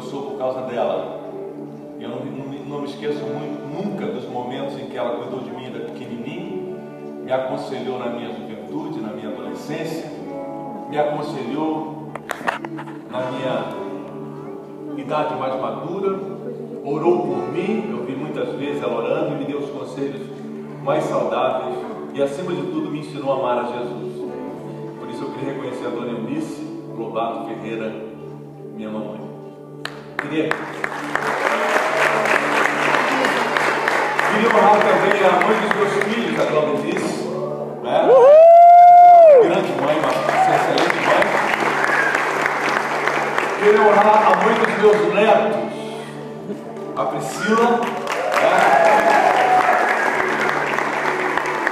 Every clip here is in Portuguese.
sou por causa dela. Eu não me esqueço nunca dos momentos em que ela cuidou de mim ainda pequenininho, me aconselhou na minha juventude, na minha adolescência, me aconselhou na minha idade mais madura, orou por mim. Eu vi muitas vezes ela orando e me deu os conselhos mais saudáveis e, acima de tudo, me ensinou a amar a Jesus. Por isso eu queria reconhecer a dona Eunice Lobato Ferreira, minha mamãe. Queria honrar também a mãe dos meus filhos, a Claudice, né? Grande mãe, uma excelente mãe. Queria honrar a mãe dos meus netos, a Priscila, né?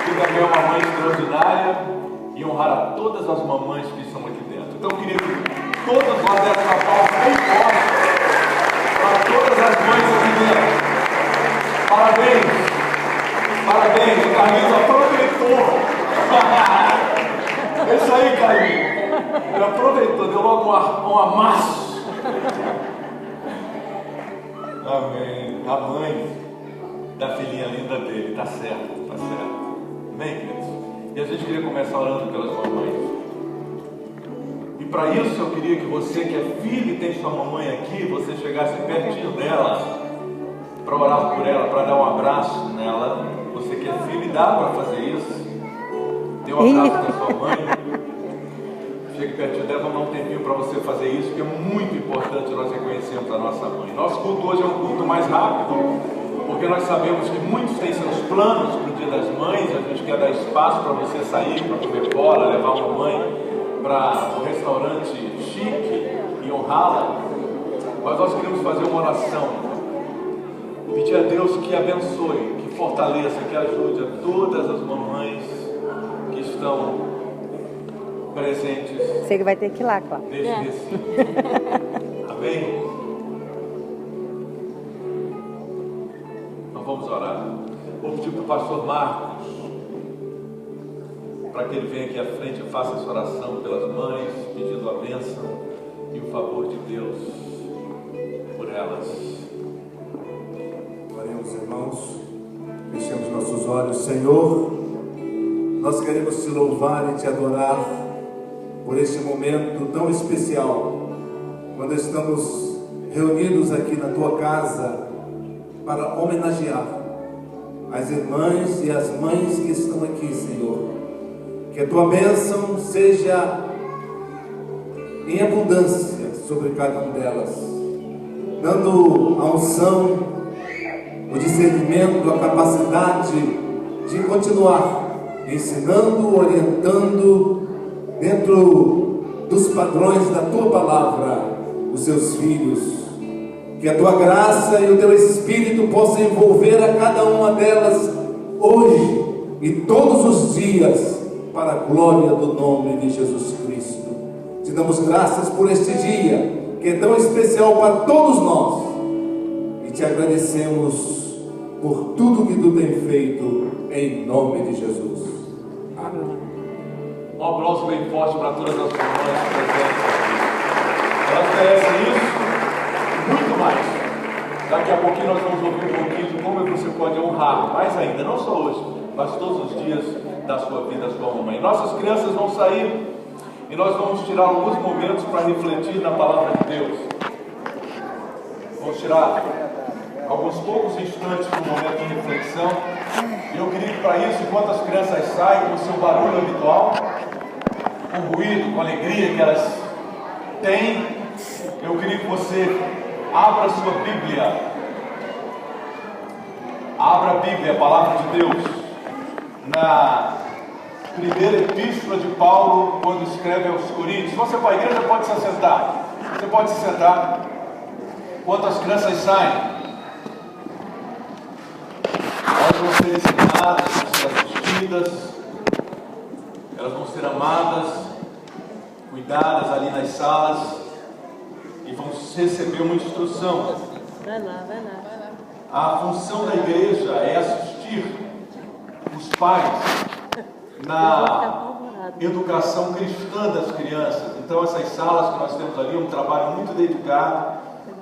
Que também é uma mãe extraordinária, e honrar a todas as mamães que estão aqui dentro. Então eu queria que todos nós dessemos uma palma bem forte para todas as mães aqui dentro. Parabéns, parabéns, o Carlinhos aproveitou. É isso aí, Carlinhos. Ele aproveitou, deu logo um amasso. Amém. A mãe da filhinha linda dele, tá certo, tá certo. Amém, queridos? E a gente queria começar orando pelas mamães. E para isso eu queria que você, que é filho e tem sua mamãe aqui, você chegasse pertinho dela para orar por ela, para dar um abraço nela. Você que é filho, e dá para fazer isso. Dê um abraço na sua mãe. Chegue pertinho dela, vamos dar um tempinho para você fazer isso, porque é muito importante nós reconhecermos a nossa mãe. Nosso culto hoje é um culto mais rápido, porque nós sabemos que muitos têm seus planos para o Dia das Mães. A gente quer dar espaço para você sair, para comer fora, levar uma mãe para um restaurante chique e honrá-la. Mas nós queremos fazer uma oração, pedir a Deus que abençoe, que fortaleça, que ajude a todas as mamães que estão presentes. Você que vai ter que ir lá, Cláudio. Neste recinto. Amém? Então vamos orar. Vou pedir para o pastor Marcos, para que ele venha aqui à frente e faça essa oração pelas mães, pedindo a bênção e o favor de Deus por elas. Oremos, irmãos, fechemos nossos olhos. Senhor, nós queremos te louvar e te adorar por este momento tão especial, quando estamos reunidos aqui na tua casa para homenagear as irmãs e as mães que estão aqui, Senhor. Que a tua bênção seja em abundância sobre cada uma delas, dando a unção, o discernimento, a capacidade de continuar ensinando, orientando dentro dos padrões da tua palavra os seus filhos. Que a tua graça e o teu Espírito possam envolver a cada uma delas hoje e todos os dias, para a glória do nome de Jesus Cristo. Te damos graças por este dia, que é tão especial para todos nós, e te agradecemos por tudo que tu tem feito, em nome de Jesus. Amém. Um aplauso bem forte para todas as mamães presentes aqui. Elas merecem isso e muito mais. Daqui a pouquinho nós vamos ouvir um pouquinho de como você pode honrar, mais ainda, não só hoje, mas todos os dias da sua vida, a sua mamãe. Nossas crianças vão sair e nós vamos tirar alguns momentos para refletir na palavra de Deus. Vamos tirar alguns poucos instantes para um momento de reflexão. E eu queria que para isso, enquanto as crianças saem com o seu barulho habitual, com o ruído, com a alegria que elas têm, eu queria que você abra a sua Bíblia. Abra a Bíblia, a palavra de Deus, na primeira epístola de Paulo, quando escreve aos Coríntios. Se você vai à igreja, pode se assentar. Você pode se sentar. Enquanto as crianças saem, elas vão ser ensinadas, vão ser assistidas, elas vão ser amadas, cuidadas ali nas salas e vão receber uma instrução. Vai lá, vai lá. A função da igreja é assistir os pais na educação cristã das crianças. Então essas salas que nós temos ali é um trabalho muito dedicado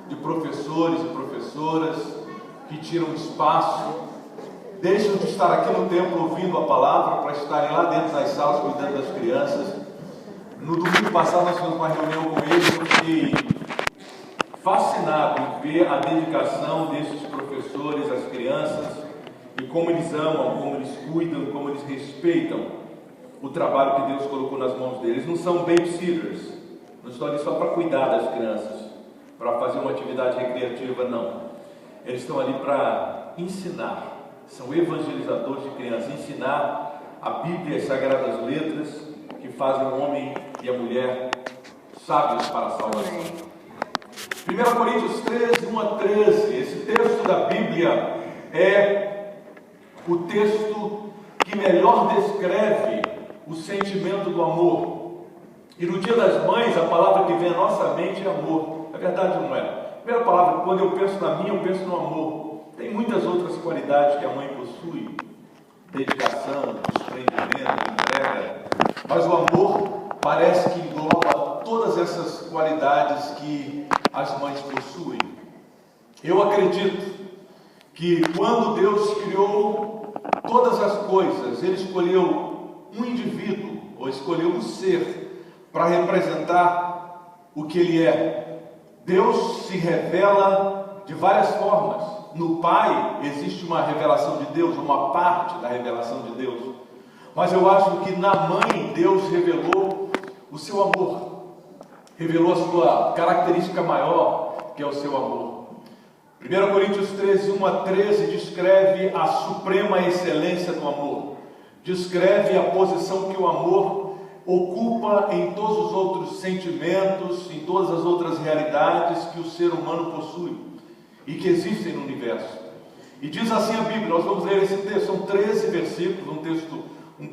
de professores e professoras que tiram espaço, deixam de estar aqui no templo ouvindo a palavra para estarem lá dentro das salas cuidando das crianças. No domingo passado nós fizemos uma reunião com eles, eu fiquei fascinado em ver a dedicação desses professores às crianças e como eles amam, como eles cuidam, como eles respeitam o trabalho que Deus colocou nas mãos deles. Não são babysitters, não estão ali só para cuidar das crianças, para fazer uma atividade recreativa, não. Eles estão ali para ensinar, são evangelizadores de crianças, ensinar a Bíblia e as Sagradas Letras que fazem o homem e a mulher sábios para a salvação. 1 Coríntios 13, 1 a 13, esse texto da Bíblia é o texto que melhor descreve o sentimento do amor. E no Dia das Mães, a palavra que vem à nossa mente é amor. É verdade ou não é? A primeira palavra, quando eu penso na minha, eu penso no amor. Tem muitas outras qualidades que a mãe possui: dedicação, desprendimento, entrega. Mas o amor parece que engloba todas essas qualidades que as mães possuem. Eu acredito que quando Deus criou todas as coisas, Ele escolheu um indivíduo, ou escolheu um ser, para representar o que Ele é. Deus se revela de várias formas. No Pai existe uma revelação de Deus, uma parte da revelação de Deus. Mas eu acho que na Mãe Deus revelou o seu amor. Revelou a sua característica maior, que é o seu amor. 1 Coríntios 13, 1 a 13 descreve a suprema excelência do amor. Descreve a posição que o amor ocupa em todos os outros sentimentos, em todas as outras realidades que o ser humano possui e que existem no universo. E diz assim a Bíblia, nós vamos ler esse texto, são 13 versículos, um texto um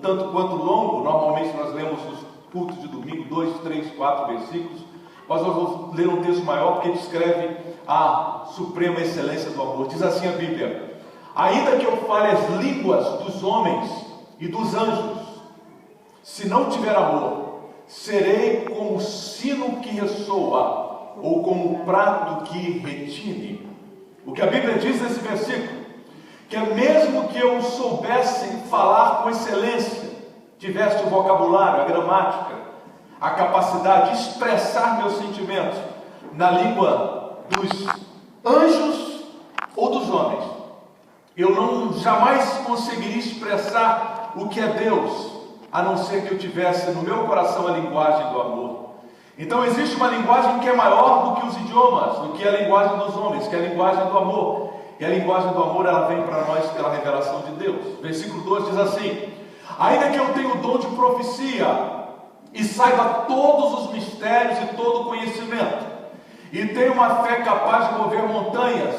tanto quanto longo. Normalmente nós lemos nos cultos de domingo 2, 3, 4 versículos, mas nós vamos ler um texto maior porque descreve a suprema excelência do amor. Diz assim a Bíblia: ainda que eu fale as línguas dos homens e dos anjos, se não tiver amor, serei como o sino que ressoa, ou como o prato que retine. O que a Bíblia diz nesse versículo, que é mesmo que eu soubesse falar com excelência, tivesse o vocabulário, a gramática, a capacidade de expressar meus sentimentos na língua dos anjos ou dos homens, eu jamais conseguiria expressar o que é Deus, a não ser que eu tivesse no meu coração a linguagem do amor. Então existe uma linguagem que é maior do que os idiomas, do que a linguagem dos homens, que é a linguagem do amor. E a linguagem do amor, ela vem para nós pela revelação de Deus. Versículo 2 diz assim: ainda que eu tenha o dom de profecia e saiba todos os mistérios e todo o conhecimento, e tenha uma fé capaz de mover montanhas,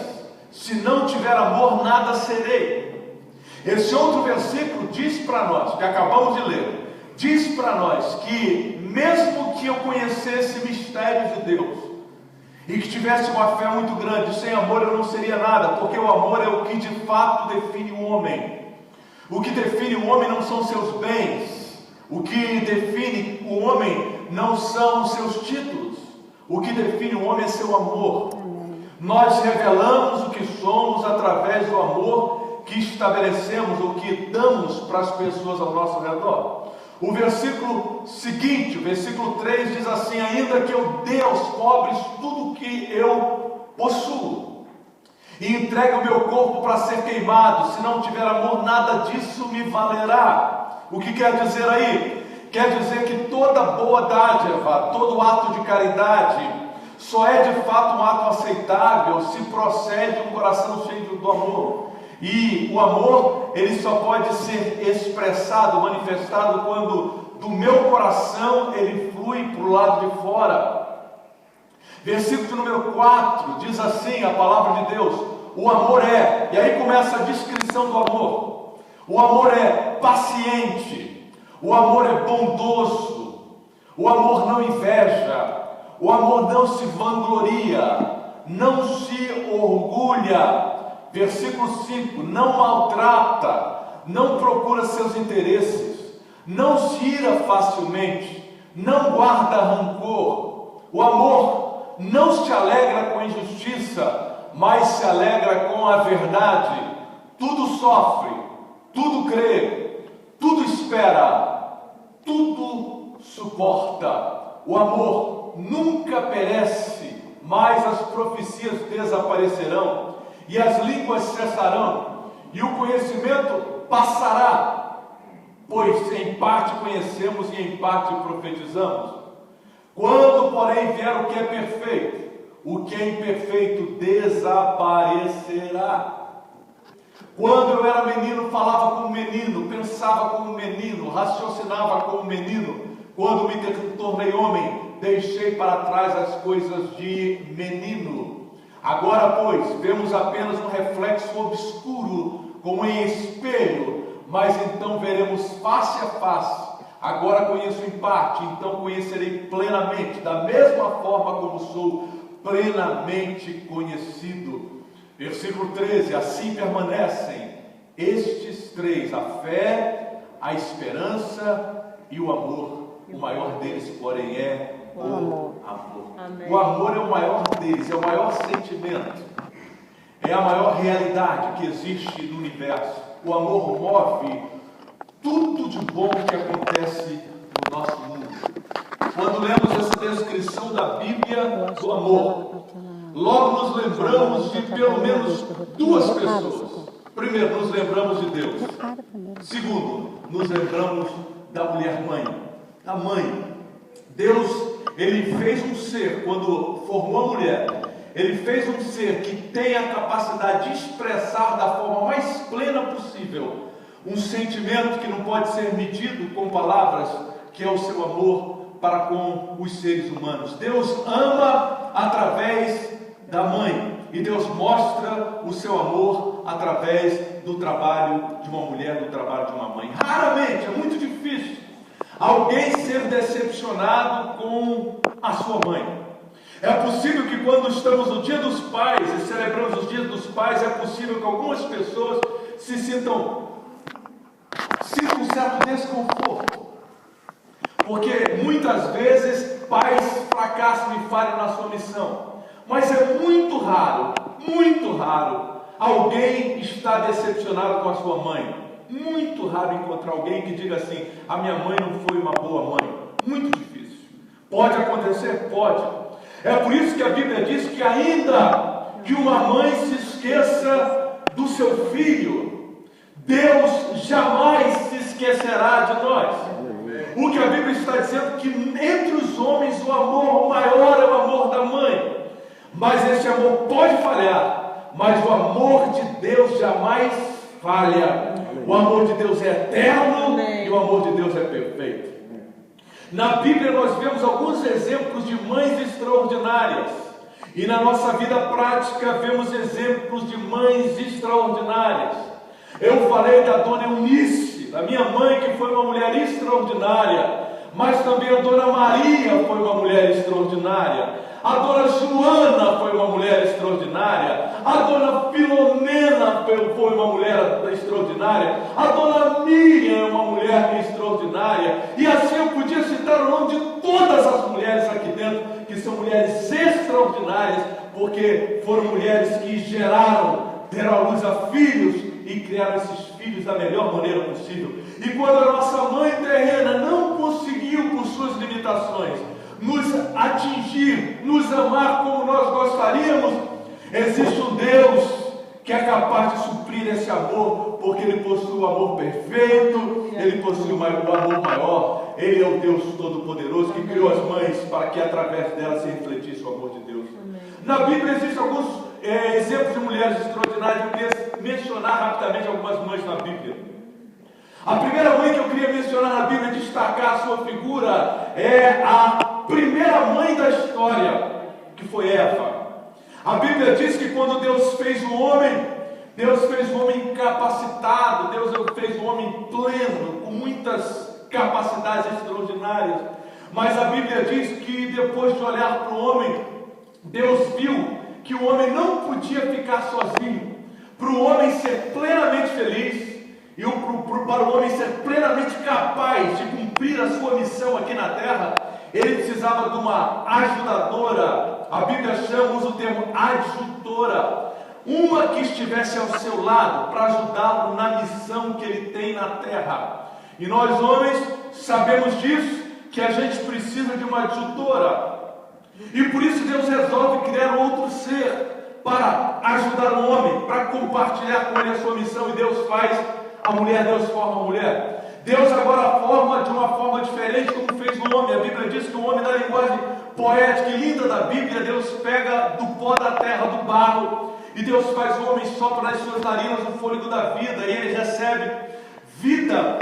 se não tiver amor, nada serei. Esse outro versículo diz para nós, que acabamos de ler, diz para nós que mesmo que eu conhecesse mistérios de Deus e que tivesse uma fé muito grande, sem amor eu não seria nada, porque o amor é o que de fato define o homem. O que define o homem não são seus bens, o que define o homem não são os seus títulos, o que define o homem é seu amor. Nós revelamos o que somos através do amor que estabelecemos ou que damos para as pessoas ao nosso redor. O versículo seguinte, o versículo 3 diz assim: ainda que eu dê aos pobres tudo o que eu possuo e entregue o meu corpo para ser queimado, se não tiver amor, nada disso me valerá. O que quer dizer aí? Quer dizer que toda boa dádiva, todo ato de caridade só é de fato um ato aceitável se procede de um coração cheio do amor. E o amor, ele só pode ser expressado, manifestado, quando do meu coração ele flui para o lado de fora. Versículo número 4 diz assim a palavra de Deus: o amor é, e aí começa a descrição do amor. O amor é paciente, o amor é bondoso, o amor não inveja, o amor não se vangloria, não se orgulha. Versículo 5, não maltrata, não procura seus interesses, não se ira facilmente, não guarda rancor. O amor não se alegra com a injustiça, mas se alegra com a verdade. Tudo sofre, tudo crê, tudo espera, tudo suporta. O amor nunca perece, mas as profecias desaparecerão e as línguas cessarão e o conhecimento passará, pois em parte conhecemos e em parte profetizamos. Quando, porém, vier o que é perfeito, o que é imperfeito desaparecerá. Quando eu era menino, falava como menino, pensava como menino, raciocinava como menino. Quando me tornei homem, deixei para trás as coisas de menino. Agora, pois, vemos apenas um reflexo obscuro, como em espelho, mas então veremos face a face. Agora conheço em parte, então conhecerei plenamente, da mesma forma como sou plenamente conhecido. Versículo 13, assim permanecem estes três, a fé, a esperança e o amor. O maior deles, porém, é o amor. O amor é o maior deles, é o maior sentimento, é a maior realidade que existe no universo. O amor move tudo de bom que acontece no nosso mundo. Quando lemos essa descrição da Bíblia do amor, logo nos lembramos de pelo menos duas pessoas. Primeiro, nos lembramos de Deus. Segundo, nos lembramos da mulher-mãe. A mãe. Deus, Ele fez um ser, quando formou a mulher, Ele fez um ser que tem a capacidade de expressar da forma mais plena possível um sentimento que não pode ser medido com palavras, que é o seu amor para com os seres humanos. Deus ama através da mãe, e Deus mostra o seu amor através do trabalho de uma mulher, do trabalho de uma mãe. Raramente, é muito difícil alguém ser decepcionado com a sua mãe. É possível que quando estamos no Dia dos Pais e celebramos os Dias dos Pais, é possível que algumas pessoas se sintam um certo desconforto, porque muitas vezes pais fracassam e falham na sua missão. Mas é muito raro alguém estar decepcionado com a sua mãe. Muito raro encontrar alguém que diga assim: a minha mãe não foi uma boa mãe. Muito difícil. Pode acontecer? Pode. É por isso que a Bíblia diz que ainda que uma mãe se esqueça do seu filho, Deus jamais se esquecerá de nós. O que a Bíblia está dizendo que entre os homens o amor maior é o amor da mãe. Mas esse amor pode falhar, mas o amor de Deus jamais falha. O amor de Deus é eterno e o amor de Deus é perfeito. Na Bíblia nós vemos alguns exemplos de mães extraordinárias, e na nossa vida prática vemos exemplos de mães extraordinárias. Eu falei da dona Eunice, da minha mãe, que foi uma mulher extraordinária, mas também a dona Maria foi uma mulher extraordinária. A dona Joana foi uma mulher extraordinária. A dona Filomena foi uma mulher extraordinária. A dona Miriam é uma mulher extraordinária. E assim eu podia citar o nome de todas as mulheres aqui dentro, que são mulheres extraordinárias, porque foram mulheres que deram à luz a filhos e criaram esses filhos da melhor maneira possível. E quando a nossa mãe terrena não conseguiu, por suas limitações, nos atingir, nos amar como nós gostaríamos, existe um Deus que é capaz de suprir esse amor, porque Ele possui o amor perfeito, Ele possui o amor maior. Ele é o Deus Todo-Poderoso que criou as mães para que através delas se refletisse o amor de Deus. Na Bíblia existem alguns exemplos de mulheres extraordinárias. Eu queria mencionar rapidamente algumas mães na Bíblia. A primeira mãe que eu queria mencionar na Bíblia, destacar a sua figura, é a primeira mãe da história, que foi Eva. A Bíblia diz que quando Deus fez o homem, Deus fez o homem capacitado, Deus fez o homem pleno, com muitas capacidades extraordinárias. Mas a Bíblia diz que depois de olhar para o homem, Deus viu que o homem não podia ficar sozinho. Para o homem ser plenamente feliz, e para o homem ser plenamente capaz de cumprir a sua missão aqui na terra, ele precisava de uma ajudadora. A Bíblia usa o termo adjutora, uma que estivesse ao seu lado para ajudá-lo na missão que ele tem na terra. E nós homens sabemos disso, que a gente precisa de uma adjutora. E por isso Deus resolve criar outro ser para ajudar o homem, para compartilhar com ele a sua missão. E Deus faz a mulher, Deus forma a mulher. Deus agora forma de uma forma diferente como fez o homem. A Bíblia diz que o homem, na linguagem poética e linda da Bíblia, Deus pega do pó da terra, do barro, e Deus faz o homem, sopra nas suas narinas o fôlego da vida, e ele recebe vida.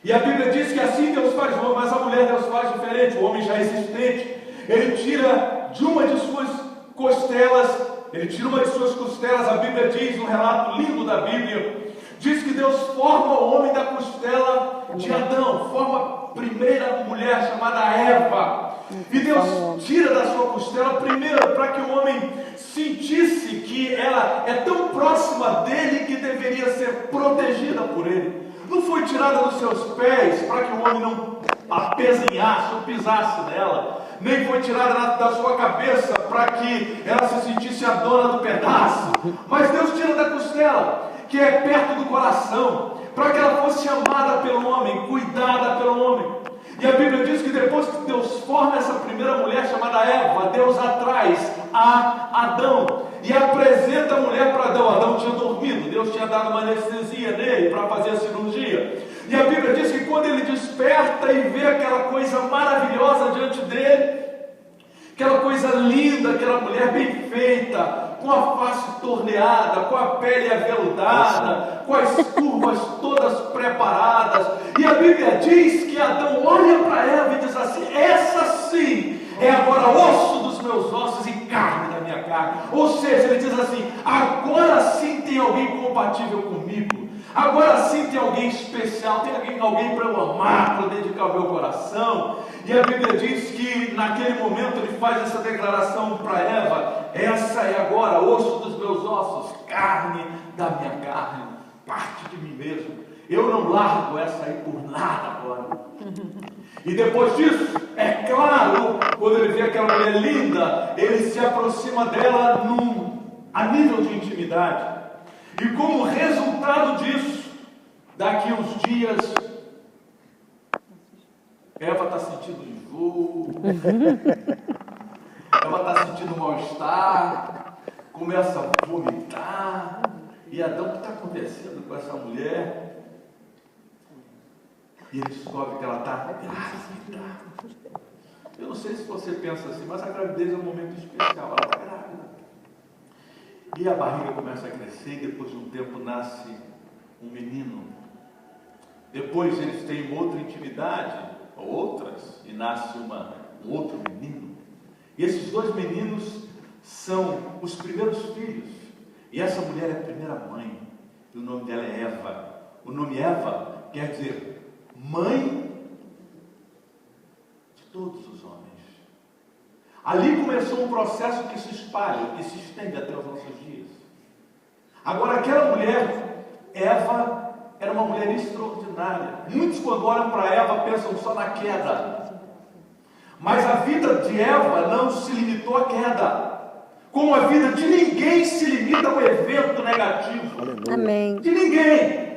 E a Bíblia diz que assim Deus faz o homem, mas a mulher Deus faz diferente. O homem já existente, ele tira de uma de suas costelas, a Bíblia diz, no relato lindo da Bíblia, diz que Deus forma o homem da costela de Adão, forma a primeira mulher chamada Eva. E Deus tira da sua costela primeiro para que o homem sentisse que ela é tão próxima dele que deveria ser protegida por ele. Não foi tirada dos seus pés para que o homem não apezinhasse ou pisasse nela, nem foi tirada da sua cabeça para que ela se sentisse a dona do pedaço, mas Deus tira da costela, que é perto do coração, para que ela fosse amada pelo homem, cuidada pelo homem. E a Bíblia diz que depois que Deus forma essa primeira mulher chamada Eva, Deus traz a Adão e apresenta a mulher para Adão. Adão tinha dormido, Deus tinha dado uma anestesia nele para fazer a cirurgia. E a Bíblia diz que quando ele desperta e vê aquela coisa maravilhosa diante dele, aquela coisa linda, aquela mulher bem feita, com a face torneada, com a pele aveludada, com as curvas todas preparadas. E a Bíblia diz que Adão olha para Eva e diz assim: essa sim é agora osso dos meus ossos e carne da minha carne. Ou seja, ele diz assim: agora sim tem alguém compatível comigo. Agora sim tem alguém especial, tem alguém para eu amar, para dedicar o meu coração. E a Bíblia diz que naquele momento ele faz essa declaração para Eva: essa é agora osso dos meus ossos, carne da minha carne, parte de mim mesmo. Eu não largo essa aí por nada agora. E depois disso, é claro, quando ele vê aquela mulher linda, ele se aproxima dela a nível de intimidade. E como resultado disso, daqui uns dias, Eva está sentindo enjoo, Eva está sentindo mal-estar, começa a vomitar. E Adão, o que está acontecendo com essa mulher? E ele descobre que ela está grávida. Eu não sei se você pensa assim, mas a gravidez é um momento especial. Ela está grávida. E a barriga começa a crescer, e depois de um tempo nasce um menino. Depois eles têm outra intimidade, ou outras, e nasce um outro menino. E esses dois meninos são os primeiros filhos. E essa mulher é a primeira mãe. E o nome dela é Eva. O nome Eva quer dizer mãe de todos os homens. Ali começou um processo que se espalha, que se estende até os nossos dias. Agora, aquela mulher, Eva, era uma mulher extraordinária. Muitos, quando olham para Eva, pensam só na queda. Mas a vida de Eva não se limitou à queda. Como a vida de ninguém se limita ao evento negativo. Amém. De ninguém.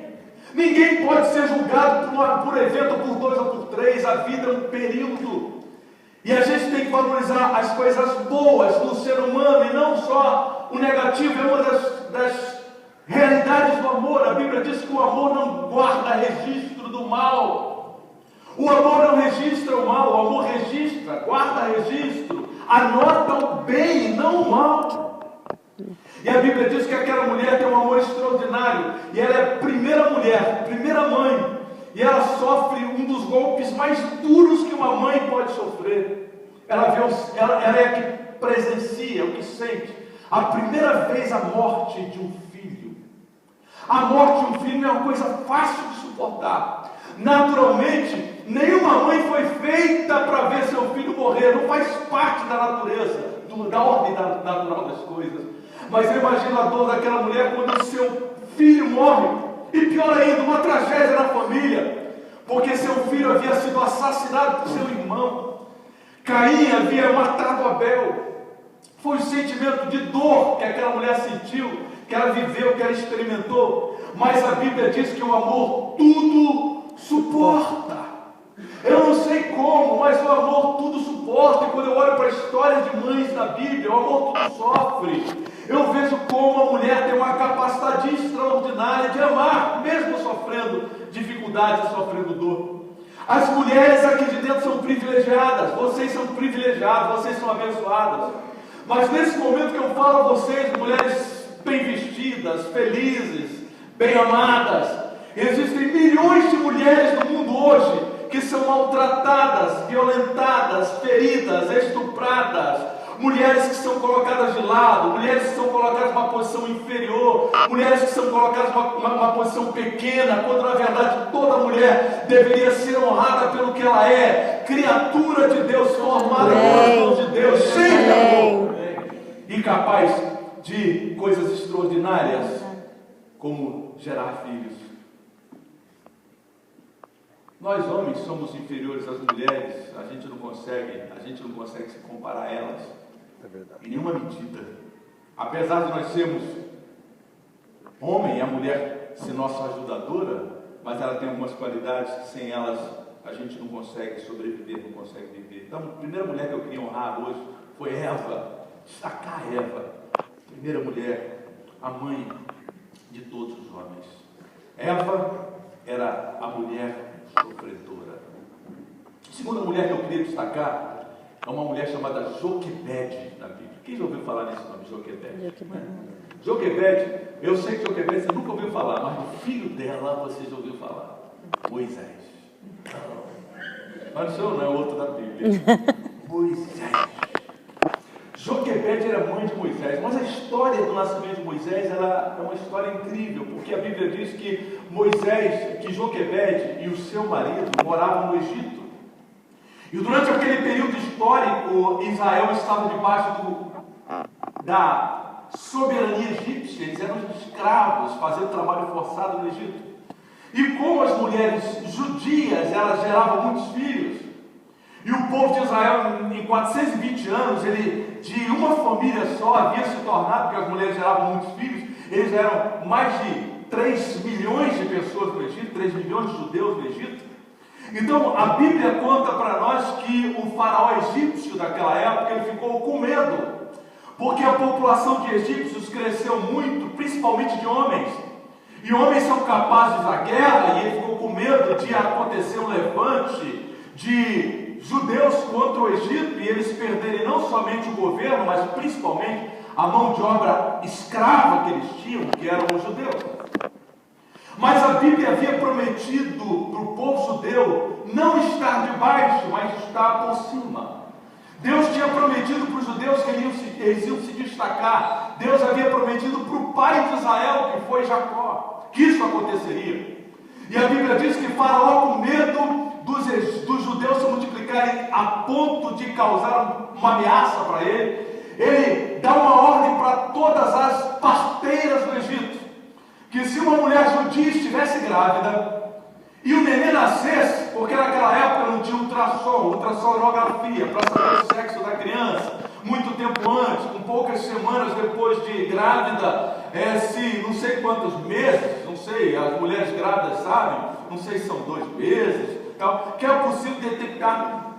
Ninguém pode ser julgado por evento, por 2 ou por 3. A vida é um período. E a gente tem que valorizar as coisas boas do ser humano e não só o negativo. É uma das realidades do amor. A Bíblia diz que o amor não guarda registro do mal. O amor não registra o mal, o amor registra, guarda registro, anota o bem e não o mal. E a Bíblia diz que aquela mulher tem um amor extraordinário, e ela é a primeira mulher, primeira mãe, e ela sofre um dos golpes mais duros que uma mãe pode sofrer. Ela é a que presencia, o que sente, a primeira vez a morte de um filho. A morte de um filho não é uma coisa fácil de suportar. Naturalmente, nenhuma mãe foi feita para ver seu filho morrer, não faz parte da natureza, da ordem natural das coisas. Mas eu imagino a dor daquela mulher quando o seu filho morre, e pior ainda, uma tragédia na família, porque seu filho havia sido assassinado por seu irmão. Caim havia matado Abel. Foi o sentimento de dor que aquela mulher sentiu, que ela viveu, que ela experimentou. Mas a Bíblia diz que o amor tudo suporta. Eu não sei como, mas o amor tudo suporta. E quando eu olho para a história de mães da Bíblia, o amor tudo sofre. Eu vejo como a mulher tem uma capacidade extraordinária de amar, mesmo sofrendo dificuldades, sofrendo dor. As mulheres aqui de dentro são privilegiadas. Vocês são privilegiados, vocês são abençoadas. Mas nesse momento que eu falo a vocês, mulheres bem vestidas, felizes, bem amadas, existem milhões de mulheres no mundo hoje que são maltratadas, violentadas, feridas, estupradas, mulheres que são colocadas de lado, mulheres que são colocadas numa posição inferior, mulheres que são colocadas numa posição pequena, quando na verdade toda mulher deveria ser honrada pelo que ela é, criatura de Deus, formada pelas mãos de Deus, cheia de amor, e capaz de coisas extraordinárias, como gerar filhos. Nós homens somos inferiores às mulheres, a gente não consegue se comparar a elas, em nenhuma medida. Apesar de nós sermos homem e a mulher ser nossa ajudadora, mas ela tem algumas qualidades que sem elas a gente não consegue sobreviver, não consegue viver. Então, a primeira mulher que eu queria honrar hoje foi Eva, destacar Eva, primeira mulher, a mãe de todos os homens. Eva era a mulher sofredora. A segunda mulher que eu queria destacar é uma mulher chamada Joquebede na Bíblia. Quem já ouviu falar nesse nome, Joquebede? Joquebede, eu sei que Joquebede você nunca ouviu falar, mas o filho dela você já ouviu falar, Moisés. Mas o senhor não é outro da Bíblia. Moisés. Joquebede era mãe de Moisés, mas a história do nascimento de Moisés ela é uma história incrível, porque a Bíblia diz que Joquebede e o seu marido moravam no Egito. E durante aquele período histórico, Israel estava debaixo da soberania egípcia, eles eram escravos, fazendo trabalho forçado no Egito. E como as mulheres judias, elas geravam muitos filhos, e o povo de Israel, em 420 anos, ele, de uma família só, havia se tornado, porque as mulheres geravam muitos filhos, eles eram mais de 3 milhões de pessoas no Egito, 3 milhões de judeus no Egito. Então, a Bíblia conta para nós que o faraó egípcio daquela época, ele ficou com medo, porque a população de egípcios cresceu muito, principalmente de homens, e homens são capazes da guerra, e ele ficou com medo de acontecer um levante de judeus contra o Egito, e eles perderem não somente o governo, mas principalmente a mão de obra escrava que eles tinham, que eram os judeus. Mas a Bíblia havia prometido para o povo judeu não estar debaixo, mas estar por cima. Deus tinha prometido para os judeus que eles iam se destacar. Deus havia prometido para o pai de Israel, que foi Jacó, que isso aconteceria. E a Bíblia diz que Faraó, com medo dos judeus se multiplicarem a ponto de causar uma ameaça para ele dá uma ordem para todas as parteiras do Egito, que se uma mulher judia estivesse grávida e o neném nascesse, porque naquela época não tinha ultrassonografia para saber o sexo da criança, muito tempo antes, com poucas semanas depois de grávida, se não sei quantos meses, não sei, as mulheres grávidas sabem, não sei se são 2 meses, tal, que é possível detectar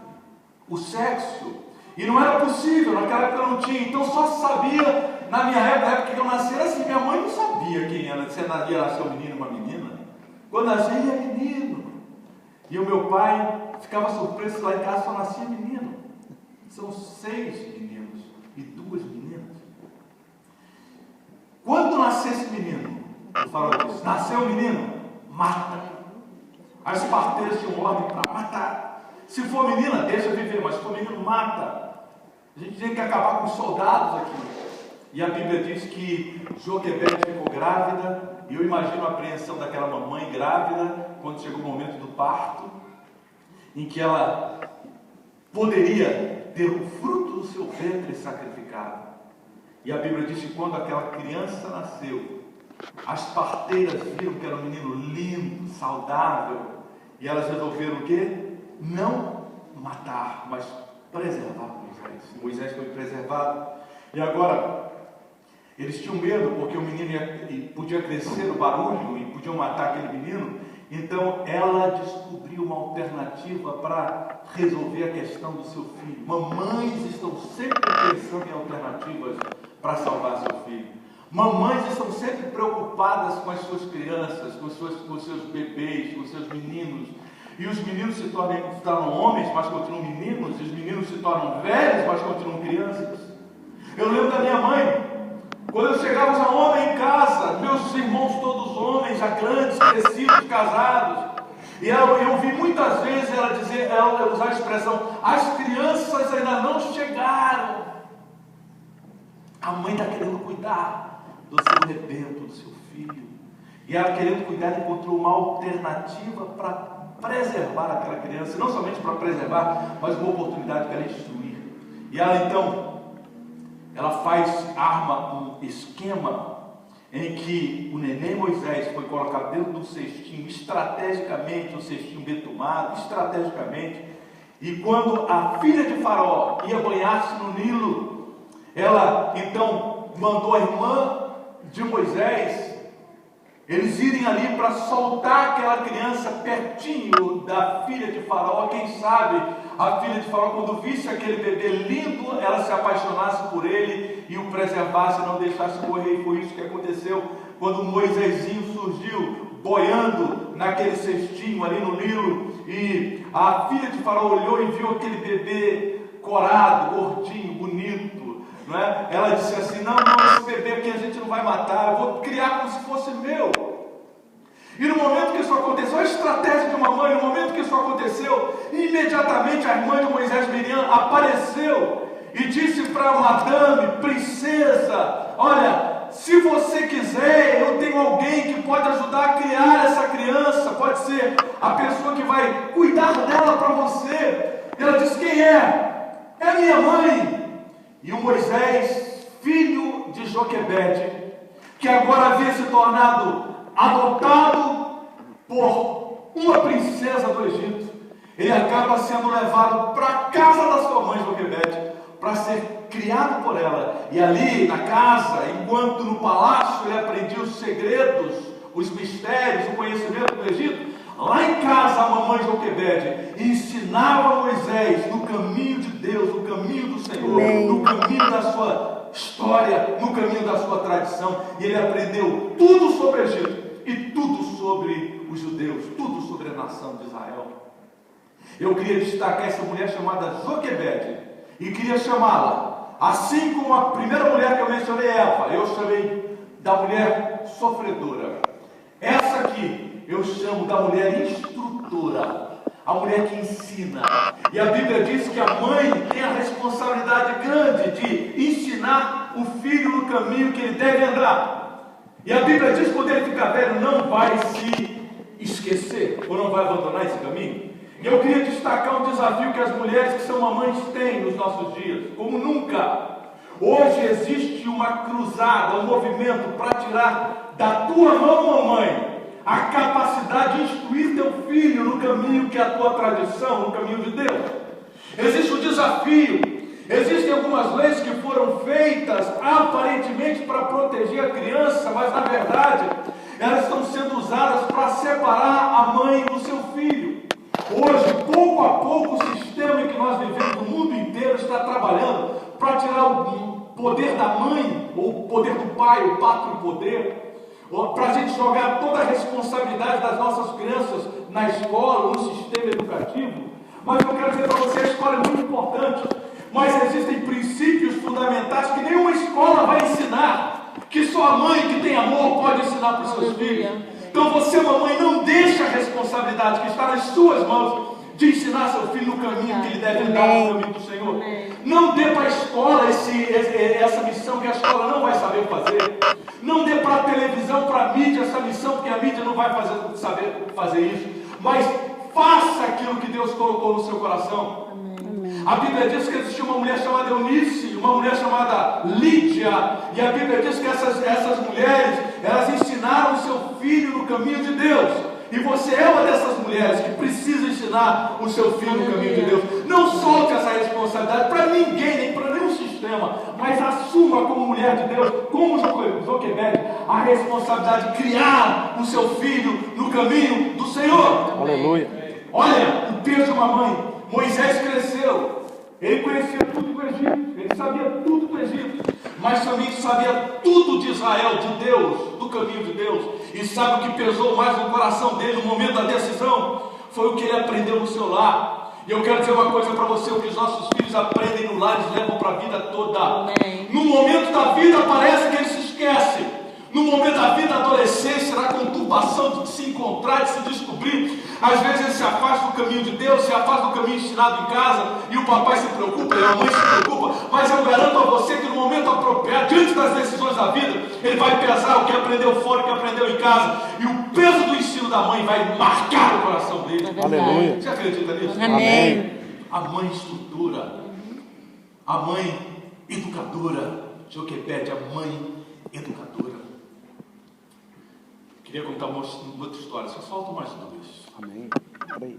o sexo. E não era possível, naquela época não tinha, então só sabia, na minha época, na época que eu nasci, era assim, minha mãe não sabia quem era, se ia nascer um menino ou uma menina. Quando nascia, ele é menino. E o meu pai ficava surpreso que lá em casa só nascia menino. São 6 meninos e 2 meninas. Quando nascer esse menino, o faraó disse, nasceu o menino, mata. As parteiras tinham ordem para matar. Se for menina, deixa viver, mas se for menino, mata. A gente tem que acabar com os soldados aqui. E a Bíblia diz que Joquebede ficou grávida, e eu imagino a apreensão daquela mamãe grávida, quando chegou o momento do parto, em que ela poderia ter o fruto do seu ventre sacrificado. E a Bíblia diz que quando aquela criança nasceu, as parteiras viram que era um menino lindo, saudável, e elas resolveram o quê? Não matar, mas preservar Moisés. Moisés foi preservado. E agora, eles tinham medo, porque o menino podia crescer o barulho e podiam matar aquele menino. Então, ela descobriu uma alternativa para resolver a questão do seu filho. Mamães estão sempre pensando em alternativas para salvar seu filho. Mamães estão sempre preocupadas com as suas crianças, com os seus bebês, com os seus meninos. E os meninos se tornam homens, mas continuam meninos. E os meninos se tornam velhos, mas continuam crianças. Eu lembro da minha mãe. Quando eu chegava já homem em casa, meus irmãos todos homens, já grandes, crescidos, casados, e eu vi muitas vezes ela usar a expressão: as crianças ainda não chegaram. A mãe está querendo cuidar do seu rebento, do seu filho, e ela querendo cuidar encontrou uma alternativa para preservar aquela criança, não somente para preservar, mas uma oportunidade para ela instruir. E ela então, arma um esquema em que o neném Moisés foi colocado dentro de um cestinho, estrategicamente, um cestinho betumado, estrategicamente, e quando a filha de Faraó ia banhar-se no Nilo, ela então mandou a irmã de Moisés, eles irem ali para soltar aquela criança pertinho da filha de Faraó. Quem sabe a filha de Faraó, quando visse aquele bebê lindo, ela se apaixonasse por ele e o preservasse, não deixasse morrer. E foi isso que aconteceu quando Moisésinho surgiu boiando naquele cestinho ali no Nilo, e a filha de Faraó olhou e viu aquele bebê corado, gordinho, bonito, não é? Ela disse assim: não, esse bebê aqui a gente não vai matar, eu vou criar como se fosse meu. E no momento que isso aconteceu, a estratégia de uma mãe, no momento que isso aconteceu, imediatamente a irmã de Moisés, Miriam, apareceu e disse para a madame, princesa: olha, se você quiser, eu tenho alguém que pode ajudar a criar essa criança, pode ser a pessoa que vai cuidar dela para você. E ela disse: quem é? É a minha mãe. E o Moisés, filho de Joquebede, que agora havia se tornado adotado por uma princesa do Egito, ele acaba sendo levado para a casa da sua mãe Joquebede, para ser criado por ela. E ali na casa, enquanto no palácio ele aprendia os segredos, os mistérios, o conhecimento do Egito, lá em casa a mamãe Joquebede ensinava Moisés no caminho de Deus, no caminho do Senhor, no caminho da sua história, no caminho da sua tradição. E ele aprendeu tudo sobre o Egito e tudo sobre os judeus, tudo sobre a nação de Israel. Eu queria destacar essa mulher chamada Joquebede e queria chamá-la, assim como a primeira mulher que eu mencionei, Eva, eu chamei da mulher sofredora. Essa aqui eu chamo da mulher instrutora, a mulher que ensina. E a Bíblia diz que a mãe tem a responsabilidade grande de ensinar o filho no caminho que ele deve andar. E a Bíblia diz que quando ele ficar velho não vai se esquecer, ou não vai abandonar esse caminho. E eu queria destacar um desafio que as mulheres que são mamães têm nos nossos dias, como nunca. Hoje existe uma cruzada, um movimento para tirar da tua mão, mamãe, a capacidade de instruir teu filho no caminho que é a tua tradição, no caminho de Deus. Existe um desafio. Existem algumas leis que foram feitas aparentemente para proteger a criança, mas na verdade elas estão sendo usadas para separar a mãe do seu filho. Hoje, pouco a pouco, o sistema em que nós vivemos no mundo inteiro está trabalhando para tirar o poder da mãe, ou o poder do pai, o pátrio poder, para a gente jogar toda a responsabilidade das nossas crianças na escola, no sistema educativo. Mas eu quero dizer para você, a escola é muito importante, mas existem princípios fundamentais que nenhuma escola vai ensinar, que só a mãe que tem amor pode ensinar para os seus filhos. Então você, mamãe, não deixe a responsabilidade que está nas suas mãos de ensinar seu filho no caminho que ele deve andar, no caminho do Senhor. Não dê para a escola essa missão que a escola não vai saber fazer. Não dê para a televisão, para a mídia essa missão, porque a mídia não vai saber fazer isso. Mas faça aquilo que Deus colocou no seu coração. A Bíblia diz que existia uma mulher chamada Eunice, uma mulher chamada Lídia, e a Bíblia diz que essas mulheres, elas ensinaram o seu filho no caminho de Deus. E você é uma dessas mulheres que precisa ensinar o seu filho no caminho de Deus. Não solte essa responsabilidade para ninguém, nem para nenhum sistema, mas assuma como mulher de Deus, como Joquebede, a responsabilidade de criar o seu filho no caminho do Senhor. Aleluia. Olha o peso de uma mãe. Moisés cresceu, ele conhecia tudo do Egito, ele sabia tudo do Egito, mas também sabia tudo de Israel, de Deus, do caminho de Deus. E sabe o que pesou mais no coração dele no momento da decisão? Foi o que ele aprendeu no seu lar. E eu quero dizer uma coisa para você: o que os nossos filhos aprendem no lar, eles levam para a vida toda. Amém. No momento da vida parece que eles se esquecem. No momento da vida, adolescência, na conturbação de se encontrar, de se descobrir, às vezes ele se afasta do caminho de Deus, se afasta do caminho ensinado em casa, e o papai se preocupa, e a mãe se preocupa, mas eu garanto a você que no momento apropriado, diante das decisões da vida, ele vai pesar o que aprendeu fora, o que aprendeu em casa, e o peso do ensino da mãe vai marcar o coração dele. Aleluia. Você acredita nisso? Amém. A mãe estrutura, a mãe educadora. Joquebede, a mãe educadora. Queria contar uma outra história, só faltam mais duas. Amém. 3.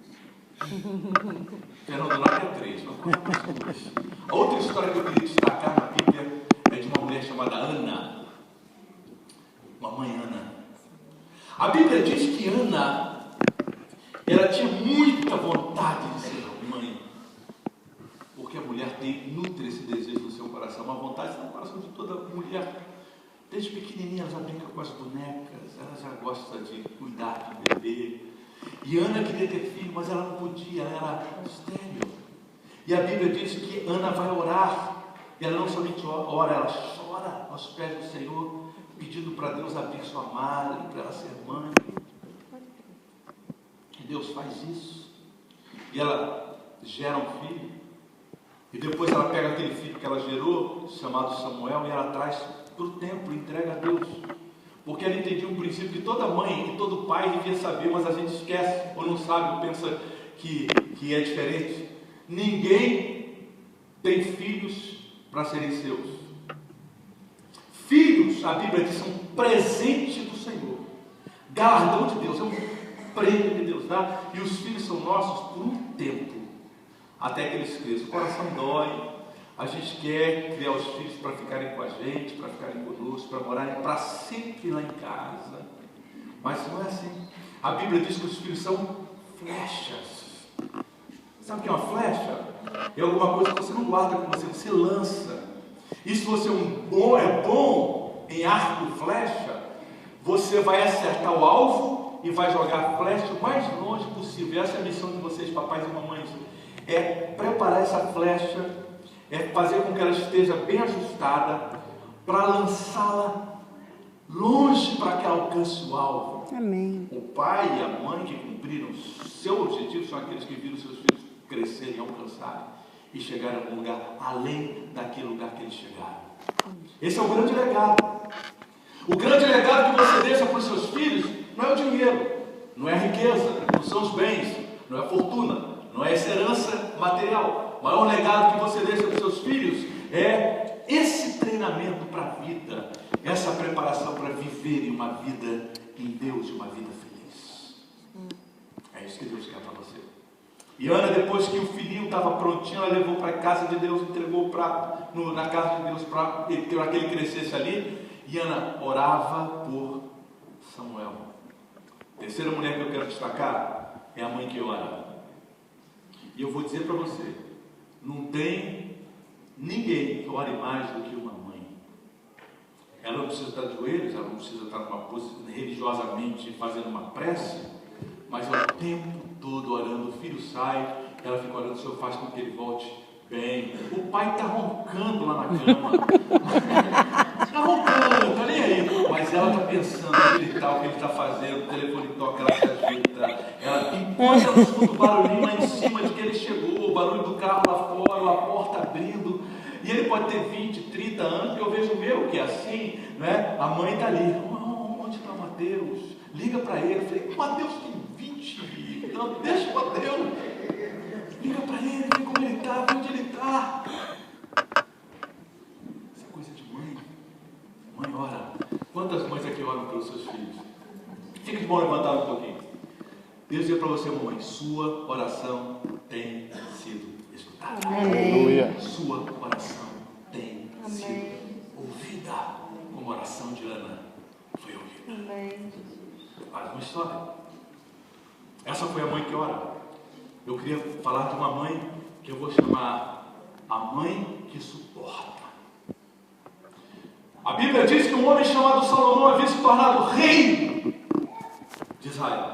Fernando, não é 3, mas conta mais duas. A outra história que eu queria destacar na Bíblia é de uma mulher chamada Ana. Uma mãe Ana. A Bíblia diz que Ana, ela tinha muita vontade de ser mãe. Porque a mulher nutre esse desejo no seu coração. Uma vontade está no coração de toda mulher. Desde pequenininha ela já brinca com as bonecas, ela já gosta de cuidar de bebê. E Ana queria ter filho, mas ela não podia, ela era estéril. E a Bíblia diz que Ana vai orar. E ela não somente ora, ela chora aos pés do Senhor, pedindo para Deus abrir sua madre, para ela ser mãe. E Deus faz isso. E ela gera um filho. E depois ela pega aquele filho que ela gerou, chamado Samuel, e ela traz para o templo, entrega a Deus. Porque ela entendia um princípio que toda mãe e todo pai devia saber, mas a gente esquece, ou não sabe, ou pensa que é diferente. Ninguém tem filhos para serem seus. Filhos, a Bíblia diz, são presente do Senhor, galardão de Deus, é um prêmio que Deus dá, e os filhos são nossos por um tempo, até que eles cresçam. O coração dói. A gente quer criar os filhos para ficarem com a gente, para ficarem conosco, para morarem para sempre lá em casa. Mas não é assim. A Bíblia diz que os filhos são flechas. Sabe o que é uma flecha? É alguma coisa que você não guarda com você, você lança. E se você é bom em arco e flecha, você vai acertar o alvo e vai jogar a flecha o mais longe possível. Essa é a missão de vocês, papais e mamães. É preparar essa flecha, é fazer com que ela esteja bem ajustada para lançá-la longe para que ela alcance o alvo. Amém. O pai e a mãe que cumpriram seu objetivo são aqueles que viram seus filhos crescerem, alcançarem e chegarem a algum lugar além daquele lugar que eles chegaram. Esse é o grande legado. O grande legado que você deixa para os seus filhos não é o dinheiro, não é a riqueza, não são os bens, não é a fortuna, não é essa herança material. O maior legado que você deixa para os seus filhos é esse treinamento para a vida, essa preparação para viverem uma vida em Deus, uma vida feliz. É isso que Deus quer para você. E Ana, depois que o filhinho estava prontinho, ela levou para a casa de Deus, entregou na casa de Deus para que ele crescesse ali. E Ana orava por Samuel. A terceira mulher que eu quero destacar é a mãe que ora. E eu vou dizer para você, não tem ninguém que ore mais do que uma mãe. Ela não precisa estar de joelhos, ela não precisa estar numa posição religiosamente fazendo uma prece, mas ela o tempo todo orando. O filho sai, ela fica orando, o Senhor faz com que ele volte bem. O pai está roncando lá na cama. Está roncando, não está nem aí. Mas ela está pensando, ele está, o que ele está fazendo, o telefone toca, ela se ajeita. Enquanto ela escuta o barulhinho lá em cima de que ele chegou, o barulho do carro lá fora, a porta abrindo. E ele pode ter 20, 30 anos, porque eu vejo o meu que é assim, né? A mãe está ali. Onde está o Mateus? Liga para ele. Eu falei, o Mateus tem 20, então deixa o Mateus. Liga para ele, vê como ele está, vê onde ele está. Isso é coisa de mãe. Mãe ora. Quantas mães aqui oram pelos seus filhos? Fica de bom levantar um pouquinho. Deus diz para você, mamãe, sua oração tem sido Aleluia. Sua oração tem sido ouvida, como a oração de Ana foi ouvida. Mais uma história. Essa foi a mãe que ora. Eu queria falar de uma mãe que eu vou chamar a mãe que suporta. A Bíblia diz que um homem chamado Salomão havia se tornado rei de Israel.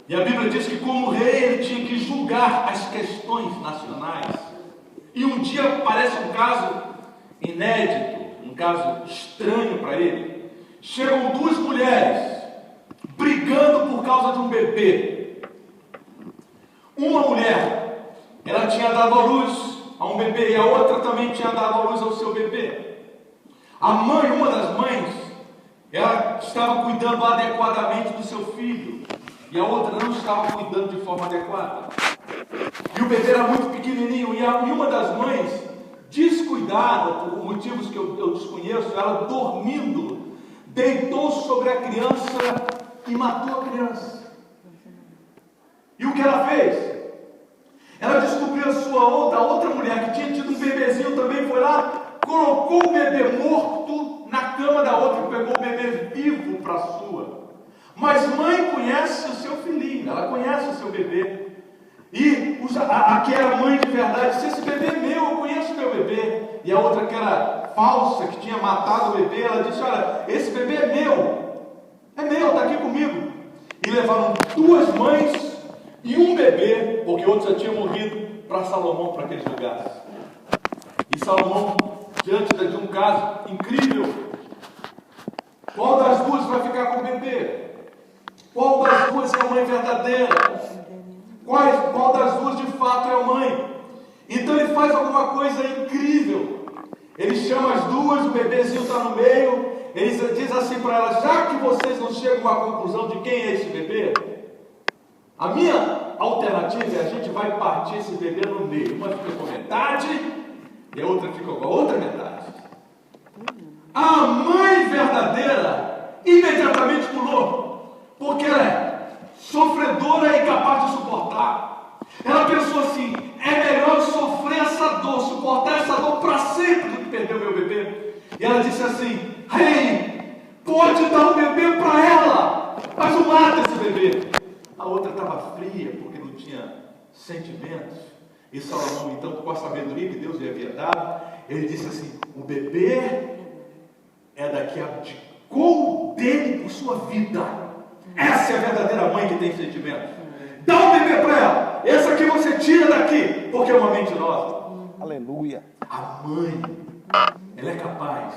E a Bíblia diz que como rei ele tinha que julgar as questões nacionais. E um dia parece um caso inédito, um caso estranho para ele. Chegam duas mulheres brigando por causa de um bebê. Uma mulher, ela tinha dado à luz a um bebê e a outra também tinha dado à luz ao seu bebê. A mãe, uma das mães, ela estava cuidando adequadamente do seu filho. E a outra não estava cuidando de forma adequada. E o bebê era muito pequenininho. E uma das mães, descuidada, por motivos que eu desconheço, ela dormindo, deitou sobre a criança e matou a criança. E o que ela fez? Ela descobriu a outra mulher que tinha tido um bebezinho também, foi lá, colocou o bebê morto na cama da outra e pegou o bebê vivo para a sua. Mas mãe conhece o seu filhinho, ela conhece o seu bebê. E aqui era mãe de verdade, disse: esse bebê é meu, eu conheço o meu bebê. E a outra, que era falsa, que tinha matado o bebê, ela disse: olha, esse bebê é meu, está aqui comigo. E levaram duas mães e um bebê, porque o outro já tinha morrido, para Salomão, para que ele julgasse. E Salomão, diante de um caso incrível, qual das duas vai ficar com o bebê? Qual das duas é a mãe verdadeira? Qual das duas de fato é a mãe? Então ele faz alguma coisa incrível. Ele chama as duas, o bebezinho está no meio. Ele diz assim para elas: já que vocês não chegam a uma conclusão de quem é esse bebê, a minha alternativa é: a gente vai partir esse bebê no meio. Uma fica com metade e a outra fica com a outra metade. A mãe verdadeira imediatamente pulou, porque ela é sofredora e capaz de suportar. Ela pensou assim: é melhor sofrer essa dor, suportar essa dor para sempre, do que perder o meu bebê. E ela disse assim: rei, pode dar o bebê para ela, mas não mata esse bebê. A outra estava fria, porque não tinha sentimentos. E Salomão, então, com a sabedoria que Deus lhe havia dado, ele disse assim: o bebê é da que abdicou dele por sua vida. Essa é a verdadeira mãe que tem sentimento. Dá um bebê para ela. Essa aqui você tira daqui, porque é uma mentirosa. Aleluia. A mãe, ela é capaz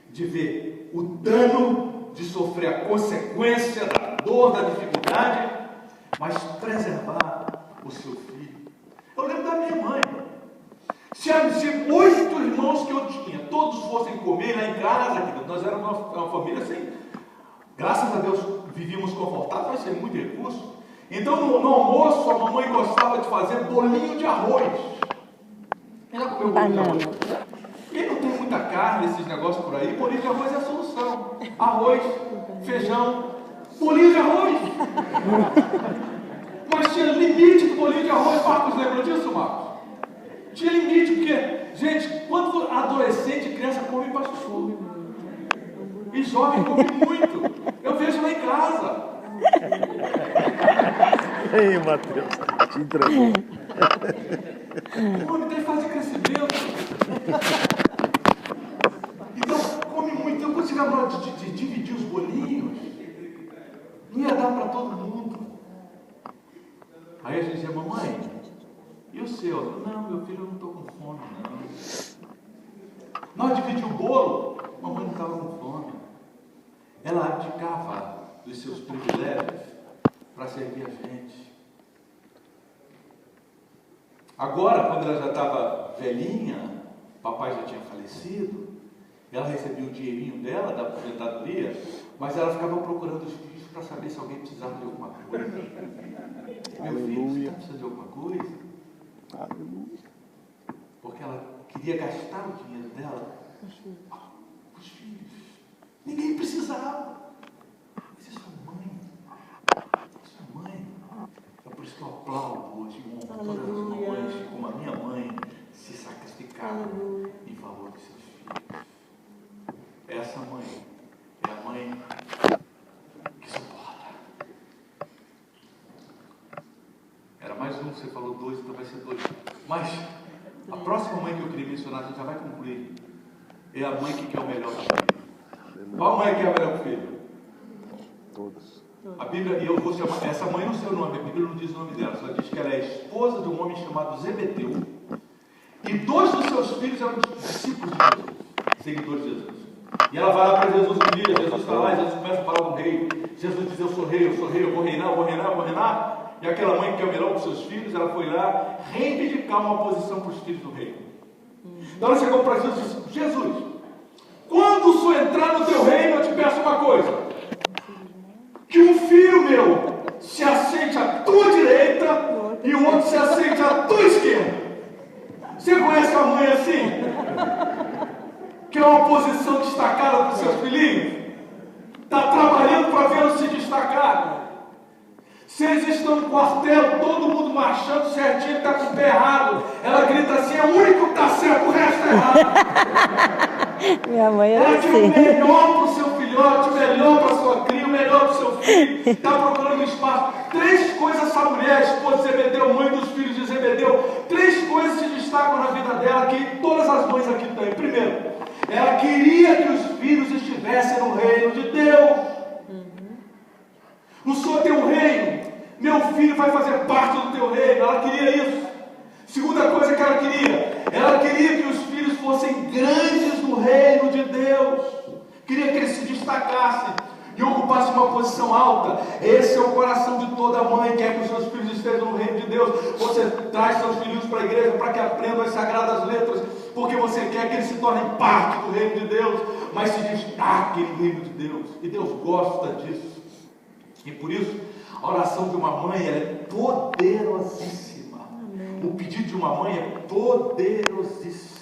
de ver o dano, de sofrer a consequência da dor, da dificuldade, mas preservar o seu filho. Eu lembro da minha mãe. Se 8 irmãos que eu tinha, todos fossem comer lá em casa, nós éramos uma família assim, graças a Deus vivíamos confortáveis, mas sem muito recurso. Então no almoço a mamãe gostava de fazer bolinho de arroz. Ela comeu bolinho de arroz. Quem não tem muita carne, esses negócios por aí, bolinho de arroz é a solução. Arroz, feijão, bolinho de arroz. Mas tinha limite do bolinho de arroz. Marcos lembra disso, Marcos? Tinha limite, porque, gente, quando adolescente e criança come bastante. E jovem come muito. Eu vejo lá em casa. Ei, Mateus, te entregou. Come, tem fase de crescimento. Então, come muito. Eu consigo agora de dividir os bolinhos. Não ia dar para todo mundo. Aí a gente dizia: mamãe, e o seu? Não, meu filho, eu não estou com fome, não. Nós dividimos o bolo, mamãe não estava com fome. Ela abdicava dos seus privilégios para servir a gente. Agora, quando ela já estava velhinha, papai já tinha falecido, ela recebia o dinheirinho dela, da aposentadoria, mas ela ficava procurando os filhos para saber se alguém precisava de alguma coisa. Meu filho, você está precisando de alguma coisa? Aleluia. Porque ela queria gastar o dinheiro dela com os filhos. Ninguém precisava. Mas é sua mãe. É sua mãe. É por isso que eu aplaudo hoje, honro todas as mães. essa mãe é a mãe que suporta. Era mais um, você falou dois, então vai ser dois. Mas a próxima mãe que eu queria mencionar, a gente já vai concluir, é a mãe que quer o melhor para o filho. Qual mãe quer o melhor para o filho? Todas. A Bíblia, e eu vou chamar, essa mãe não sei o nome, a Bíblia não diz o nome dela, só diz que ela é esposa de um homem chamado Zebedeu, e 2 dos seus filhos eram discípulos de Jesus, seguidores de Jesus. E ela vai lá para Jesus um dia, Jesus está lá, e Jesus começa a falar do rei. Jesus diz: eu sou rei, eu vou reinar, eu vou reinar, eu vou reinar. E aquela mãe que quer o melhor para os seus filhos, ela foi lá reivindicar uma posição para os filhos do rei. Então ela chegou para Jesus e disse: Jesus, quando o Senhor entrar no teu reino, eu te peço uma coisa: que um filho meu se assente à tua direita e o outro se assente à tua esquerda. Você conhece uma mãe assim? Que é uma posição destacada para os seus filhinhos? Está trabalhando para vê-los se destacar. Se eles estão no quartel, todo mundo marchando certinho, está com o pé errado, ela grita assim: é o único que está certo, o resto é errado. Minha mãe era Ela quer o assim. melhor para o seu filhote, o melhor para a sua cria, o melhor para o seu filho. Está procurando espaço. 3 coisas essa mulher, esposa de Zebedeu, mãe dos filhos de Zebedeu, 3 coisas se destacam na vida dela que todas as mães aqui têm. Primeiro, ela queria que os filhos estivessem no reino de Deus. O Senhor tem um reino, meu filho vai fazer parte do teu reino. Ela queria isso. Segunda coisa que ela queria que os filhos fossem grandes no reino de Deus. Queria que eles se destacassem e ocupassem uma posição alta. Esse é o coração de toda mãe, quer que os seus filhos estejam no reino de Deus. Você traz seus filhos para a igreja para que aprendam as sagradas letras, porque você quer que eles se tornem parte do reino de Deus, mas se destaquem no reino de Deus. E Deus gosta disso. E por isso, a oração de uma mãe é poderosíssima. O pedido de uma mãe é poderosíssimo.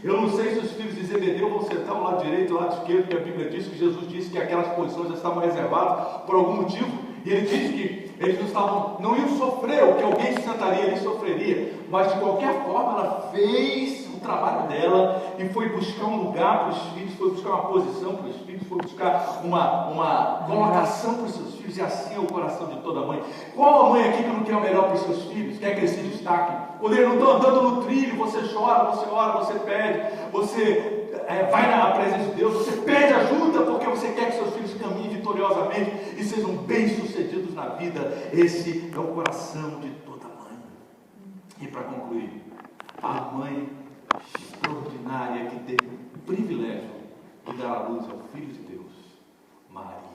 Eu não sei se os filhos de Zebedeu vão sentar ao lado direito ou ao lado esquerdo, porque a Bíblia diz que Jesus disse que aquelas posições estavam reservadas por algum motivo. E ele diz que eles não iam sofrer, ou que alguém se sentaria, ele sofreria. Mas de qualquer forma, ela fez o trabalho dela e foi buscar um lugar para os filhos, foi buscar uma posição para os filhos, foi buscar uma colocação para os seus filhos. E assim é o coração de toda mãe. Qual a mãe aqui que não quer o melhor para os seus filhos? Quer que eles se destaquem? Quando eles não estão andando no trilho, você chora, você ora, você pede, você vai na presença de Deus, você pede ajuda porque você quer que seus filhos caminhem vitoriosamente e sejam bem-sucedidos na vida. Esse é o coração de toda mãe. E para concluir, a mãe extraordinária que teve o privilégio de dar à luz ao Filho de Deus, Maria.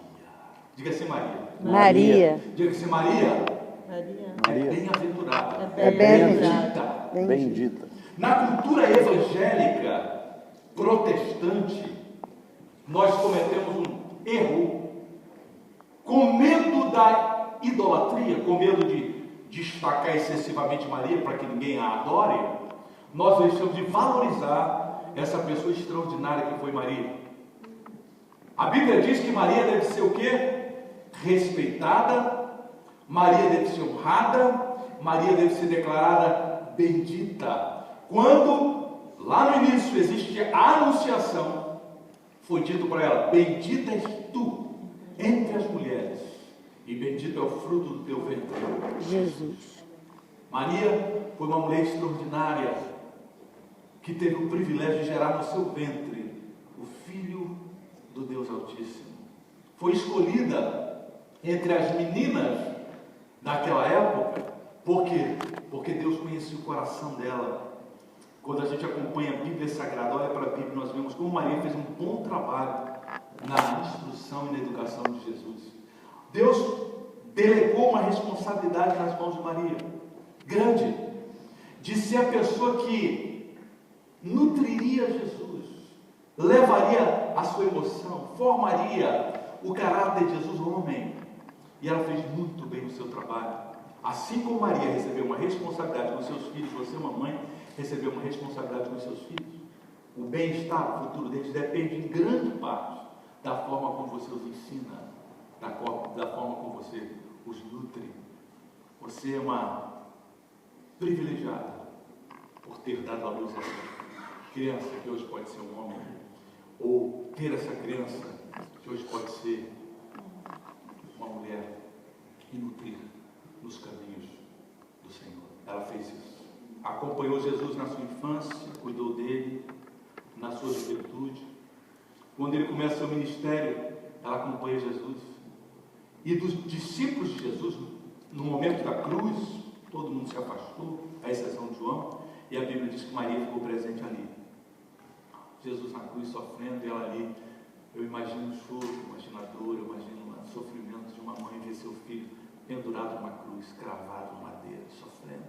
Diga assim, Maria. Maria. Diga assim, Maria. Maria. É bem-aventurada. É bendita. Bendita. Na cultura evangélica protestante, nós cometemos um erro com medo da idolatria, com medo de destacar excessivamente Maria para que ninguém a adore. Nós deixamos de valorizar essa pessoa extraordinária que foi Maria. A Bíblia diz que Maria deve ser o quê? Respeitada, Maria deve ser honrada, Maria deve ser declarada bendita. Quando, lá no início, existe a anunciação, foi dito para ela: bendita és tu entre as mulheres, e bendito é o fruto do teu ventre, Jesus. Maria foi uma mulher extraordinária, que teve o privilégio de gerar no seu ventre o Filho do Deus Altíssimo. Foi escolhida entre as meninas daquela época. Por quê? Porque Deus conhecia o coração dela. Quando a gente acompanha a Bíblia Sagrada, olha para a Bíblia, nós vemos como Maria fez um bom trabalho na instrução e na educação de Jesus. Deus delegou uma responsabilidade nas mãos de Maria, grande, de ser a pessoa que nutriria Jesus, levaria a sua emoção, formaria o caráter de Jesus homem. E ela fez muito bem o seu trabalho. Assim como Maria recebeu uma responsabilidade com seus filhos, você, mamãe, recebeu uma responsabilidade com seus filhos. O bem-estar, o futuro deles depende em grande parte da forma como você os ensina, da forma como você os nutre. Você é uma privilegiada por ter dado à luz a essa criança que hoje pode ser um homem, ou ter essa criança, que hoje pode ser uma mulher, e nutrir nos caminhos do Senhor. Ela fez isso. Acompanhou Jesus na sua infância, cuidou dele, na sua juventude. Quando ele começa seu ministério, ela acompanha Jesus. E dos discípulos de Jesus, no momento da cruz, todo mundo se afastou, à exceção de João, e a Bíblia diz que Maria ficou presente ali. Jesus na cruz sofrendo, e ela ali. Eu imagino o choro, imagino a dor, eu imagino o sofrimento de uma mãe ver seu filho pendurado numa cruz, cravado em madeira, sofrendo.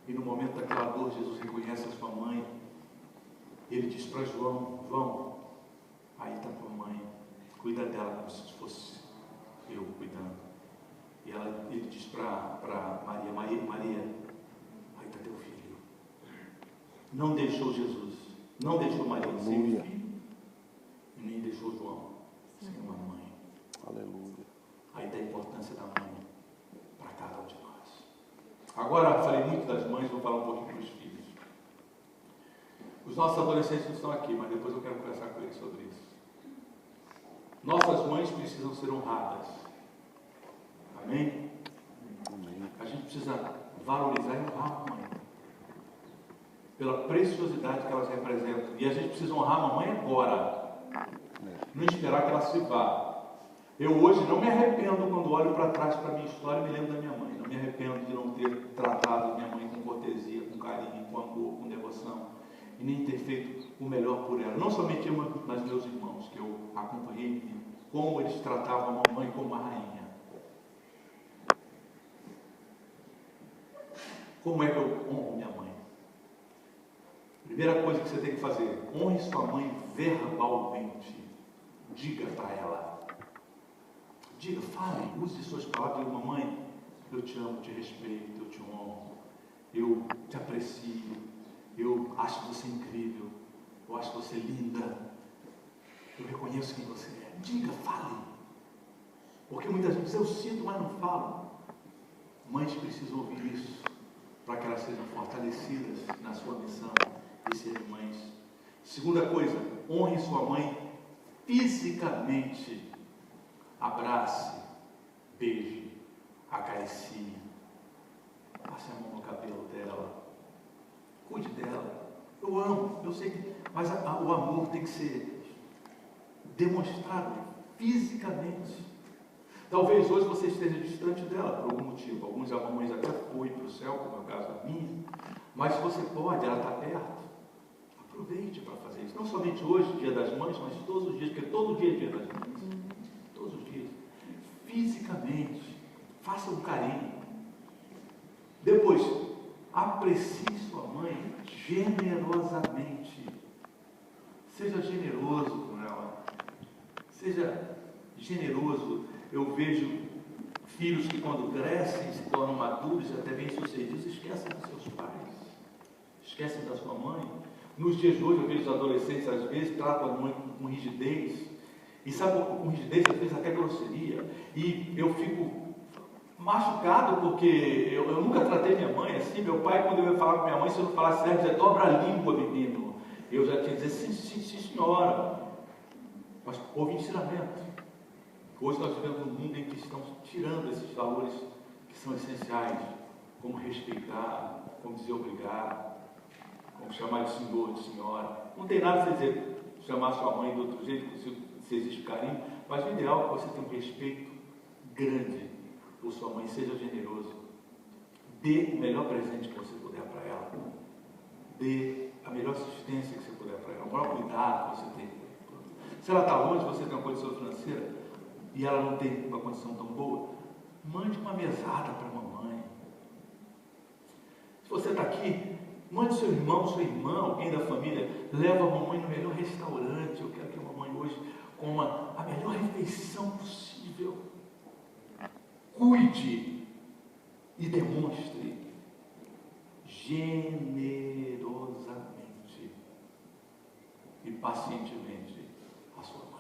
E no momento daquela dor, Jesus reconhece a sua mãe. Ele diz para João: João, aí está tua mãe, cuida dela como se fosse eu cuidando. E ele diz para Maria: Maria, aí está teu filho. Não deixou Jesus, não deixou Maria sem o filho, e nem deixou João sem uma mãe. Aleluia. Aí da importância da mãe para cada um de nós. Agora, falei muito das mães, vou falar um pouquinho dos filhos. Os nossos adolescentes não estão aqui, mas depois eu quero conversar com eles sobre isso. Nossas mães precisam ser honradas. Amém? Amém. A gente precisa valorizar e honrar a mãe, pela preciosidade que elas representam. E a gente precisa honrar a mamãe agora, não esperar que ela se vá. Eu hoje não me arrependo quando olho para trás para a minha história e me lembro da minha mãe. Não me arrependo de não ter tratado minha mãe com cortesia, com carinho, com amor, com devoção, e nem ter feito o melhor por ela. Não somente eu, mas meus irmãos, que eu acompanhei, como eles tratavam a mamãe como uma rainha. Como é que eu honro minha mãe? Primeira coisa que você tem que fazer: honre sua mãe verbalmente. Diga para ela. Diga, fale, use suas palavras. Diga: mamãe, eu te amo, te respeito, eu te honro, eu te aprecio, eu acho você incrível, eu acho você linda, eu reconheço quem você é. Diga, fale. Porque muitas vezes eu sinto, mas não falo. Mães precisam ouvir isso, para que elas sejam fortalecidas na sua missão de serem mães. Segunda coisa: honre sua mãe fisicamente. Abrace, beije, acaricie, passe a mão no cabelo dela, cuide dela. Eu amo, eu sei que, mas o amor tem que ser demonstrado fisicamente. Talvez hoje você esteja distante dela por algum motivo. Alguns mamães até foi para o céu, como é o caso da minha. Mas se você pode, ela está perto, aproveite para fazer isso. Não somente hoje, dia das mães, mas todos os dias, porque todo dia é dia das mães. Todos os dias. Fisicamente, faça um carinho. Depois, aprecie sua mãe generosamente. Seja generoso com ela. Seja generoso. Eu vejo filhos que, quando crescem, se tornam maduros e até bem-sucedidos, esquecem dos seus pais, esquecem da sua mãe. Nos dias de hoje, eu vejo os adolescentes, às vezes, tratam a mãe com rigidez, e sabe, com rigidez, às vezes até grosseria, e eu fico machucado, porque eu nunca tratei minha mãe assim. Meu pai, quando eu ia falar com minha mãe, se eu não falasse certo, dizia: dobra a língua, menino. Eu já tinha que dizer: sim, senhora. Mas houve ensinamento. Hoje nós vivemos um mundo em que estão tirando esses valores que são essenciais, como respeitar, como dizer obrigado, como chamar de senhor, de senhora. Não tem nada a dizer chamar sua mãe de outro jeito, se existe carinho, mas o ideal é que você tenha um respeito grande por sua mãe. Seja generoso, dê o melhor presente que você puder para ela, dê a melhor assistência que você puder para ela, o maior cuidado que você tem. Se ela está longe, você tem uma condição financeira e ela não tem uma condição tão boa, mande uma mesada para a mamãe. Se você está aqui, mande seu irmão, sua irmã, alguém da família, leva a mamãe no melhor restaurante. Eu quero que a mamãe hoje coma a melhor refeição possível. Cuide e demonstre generosamente e pacientemente a sua